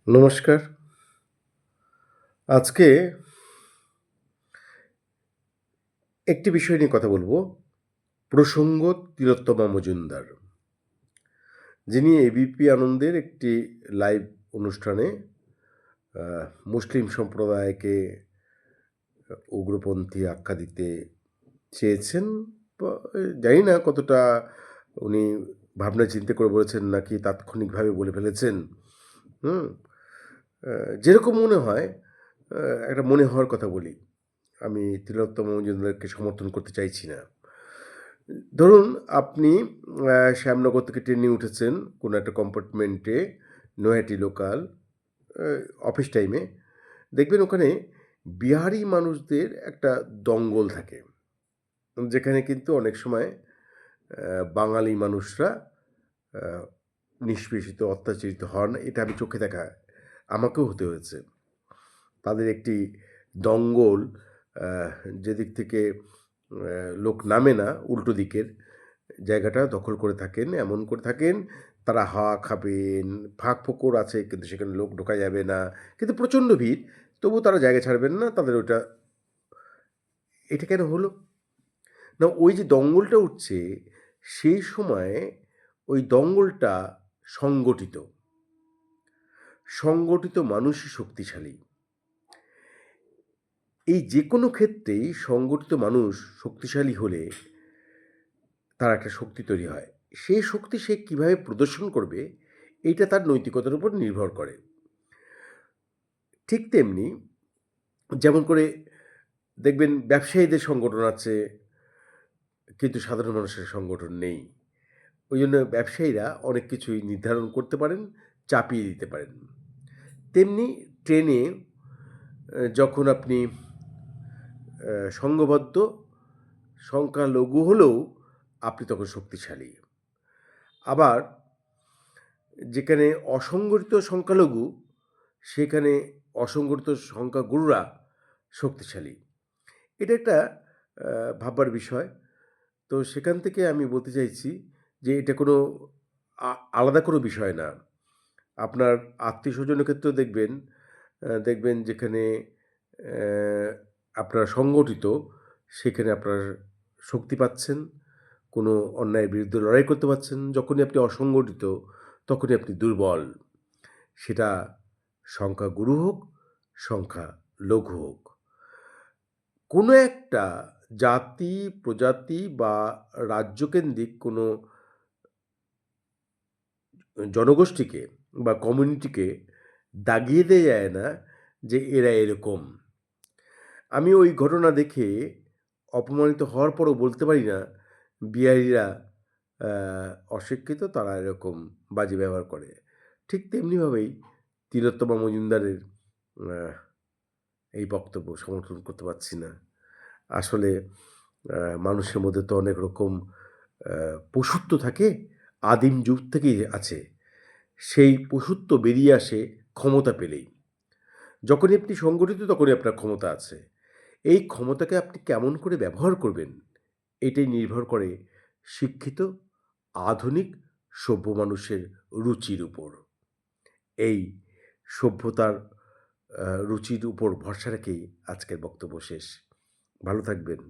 নমস্কার। আজকে একটি বিষয় নিয়ে কথা বলব। প্রসঙ্গ তিলোত্তমা মজুমদার। যিনি এবিপি আনন্দের একটি লাইভ অনুষ্ঠানে আ মুসলিম সম্প্রদায়কে উগ্রপন্থী আখ্যা দিতে চেয়েছেন। প জানি না কতটা উনি ভাবনা চিন্তা করে বলেছেন নাকি তাৎক্ষণিকভাবে বলে ফেলেছেন। হুম? আ যেরকম মনে হয়, আ একটা মনে হওয়ার কথা বলি। আমি তিলোত্তমা মজুমদারকে সমর্থন করতে চাইছি না। ধরুন আপনি শ্যামনগর থেকে ট্রেনে উঠেছেন কোনো একটা কম্পার্টমেন্টে, নৈহাটি লোকাল, আ অফিস টাইমে। দেখবেন ওখানে বিহারি মানুষদের একটা দঙ্গল থাকে। যেখানে কিন্তু অনেক সময় বাঙালি মানুষরা আ নিষ্পেষিত, অত্যাচারিত হন। এটা আমি চোখে দেখা, আমাকেও হতে হয়েছে। তাদের একটি দঙ্গল, আ যেদিক থেকে লোক নামে না, উল্টো দিকের জায়গাটা দখল করে থাকেন। এমন করে থাকেন, তারা হাওয়া খাবেন, ফাঁক-ফোকর আছে কিন্তু সেখানে লোক ঢোকা যাবে না। কিন্তু প্রচণ্ড ভিড়, তবুও তারা জায়গা ছাড়বেন না। তাদের ওইটা, এটা কেন হলো? না, ওই যে দঙ্গলটা উঠছে, সেই সময়ে ওই দঙ্গলটা সংগঠিত। সংগঠিত মানুষই শক্তিশালী। এই যেকোনো ক্ষেত্রেই সংগঠিত মানুষ শক্তিশালী হলে তার একটা শক্তি তৈরি হয়। সেই শক্তি সে কিভাবে প্রদর্শন করবে, এইটা তার নৈতিকতার উপর নির্ভর করে। ঠিক তেমনি যেমন করে দেখবেন ব্যবসায়ীদের সংগঠন আছে, কিন্তু সাধারণ মানুষের সংগঠন নেই। ওইজন্য ব্যবসায়ীরা অনেক কিছুই নির্ধারণ করতে পারেন, চাপিয়ে দিতে পারেন। তেমনি ট্রেনে যখন আপনি সংঘবদ্ধ, সংখ্যালঘু হলেও আপনি তখন শক্তিশালী। আবার যেখানে অসংগঠিত সংখ্যালঘু, সেখানে অসংগঠিত সংখ্যাগুরুরা শক্তিশালী। এটা একটা আ ভাববার বিষয়। তো সেখান থেকে আমি বলতে চাইছি যে এটা কোনো আলাদা কোনো বিষয় না। আপনার আত্মীয়স্বজনের ক্ষেত্রেও দেখবেন, দেখবেন যেখানে অ্যা আপনারা সংগঠিত, সেখানে আপনার শক্তি পাচ্ছেন, কোনো অন্যায়ের বিরুদ্ধে লড়াই করতে পারছেন। যখনই আপনি অসংগঠিত, তখনই আপনি দুর্বল। সেটা সংখ্যাগুরু হোক, সংখ্যালঘু হোক। কোনো একটা জাতি, প্রজাতি বা রাজ্যকেন্দ্রিক কোনো জনগোষ্ঠীকে বা কমিউনিটিকে দাগিয়ে দেয়া যায় না যে এরা এরকম। আমি ওই ঘটনা দেখে অপমানিত হওয়ার পরও বলতে পারি না বিহারিরা আ অশিক্ষিত, তারা এরকম বাজে ব্যবহার করে। ঠিক তেমনিভাবেই তিলোত্তমা মজুমদারের আ এই বক্তব্য সমর্থন করতে পারছি না। আসলে মানুষের মধ্যে তো অনেক রকম আ পশুত্ব থাকে, আদিম যুগ থেকেই আছে। সেই পশুত্ব বেরিয়ে আসে ক্ষমতা পেলেই। যখনই আপনি সংগঠিত তখনই আপনার ক্ষমতা আছে। এই ক্ষমতাকে আপনি কেমন করে ব্যবহার করবেন, এটাই নির্ভর করে শিক্ষিত, আধুনিক, সভ্য মানুষের রুচির উপর। এই সভ্যতার রুচির উপর ভরসা রেখেই আজকের বক্তব্য শেষ। ভালো থাকবেন।